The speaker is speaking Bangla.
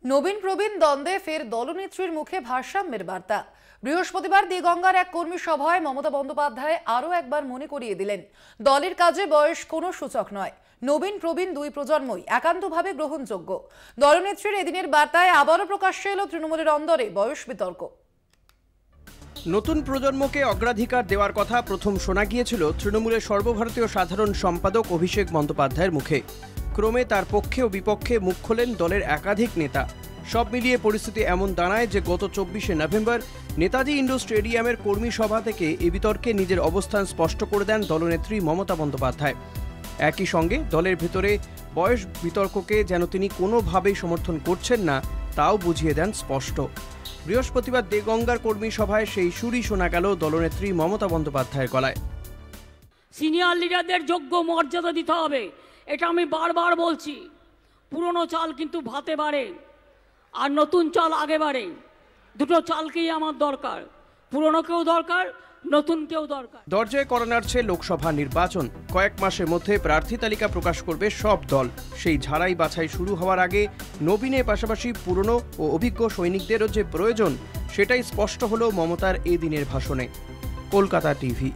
নবীন প্রবীণ দ্বন্দ্বে ফের দলনেত্রীর মুখে ভারসাম্যের বার্তা। বৃহস্পতিবার দিগঙ্গার এক কর্মী সভায় মমতা বন্দ্যোপাধ্যায় আরও একবার মনে করিয়ে দিলেন, দলের কাজে বয়স কোনো সূচক নয়। নবীন প্রবীণ দুই প্রজন্মই একান্তভাবে গ্রহণযোগ্য। দলনেত্রীর এদিনের বার্তায় আবারও প্রকাশ্যে এলো তৃণমূলের অন্দরে বয়স বিতর্ক। নতুন প্রজন্মকে অগ্রাধিকার দেওয়ার কথা প্রথম শোনা গিয়েছিল তৃণমূলের সর্বভারতীয় সাধারণ সম্পাদক অভিষেক বন্দ্যোপাধ্যায়ের মুখে। ক্রমে তার পক্ষে ও বিপক্ষে মুখ খোলেন দলের একাধিক নেতা। সব মিলিয়ে পরিস্থিতি এমন দাঁড়ায় যে গত 24শে নভেম্বর নেতাজি ইন্ডোর স্টেডিয়ামের কর্মী সভা থেকে এ বিতর্কে নিজের অবস্থান স্পষ্ট করে দেন দলনেত্রী মমতা বন্দ্যোপাধ্যায়। একই সঙ্গে দলের ভেতরে বয়স বিতর্ককে যেন তিনি কোনোভাবেই সমর্থন করছেন না তাও বুঝিয়ে দেন স্পষ্ট। বৃহস্পতিবার দেগঙ্গার কর্মী সভায় সেই সুরই শোনা গেল দলনেত্রী মমতা বন্দ্যোপাধ্যায়ের গলায়। সিনিয়র লিডারদের যোগ্য মর্যাদা দিতে হবে, এটা আমি বারবার বলছি। পুরনো চাল কিন্তু ভাতে বাড়ে আর নতুন চাল আগে বাড়ে। দুটো চালকেই আমার দরকার, পুরনোকেও দরকার, নতুনকেও দরকার। দরজায় কড়া নাড়ছে লোকসভা নির্বাচন। কয়েক মাসের মধ্যে প্রার্থী তালিকা প্রকাশ করবে সব দল। সেই ঝাড়াই বাছাই শুরু হওয়ার আগে নবীনের পাশাপাশি পুরনো ও অভিজ্ঞ সৈনিকদেরও যে প্রয়োজন সেটাই স্পষ্ট হলো মমতার এই দিনের ভাষণে। কলকাতা টিভি।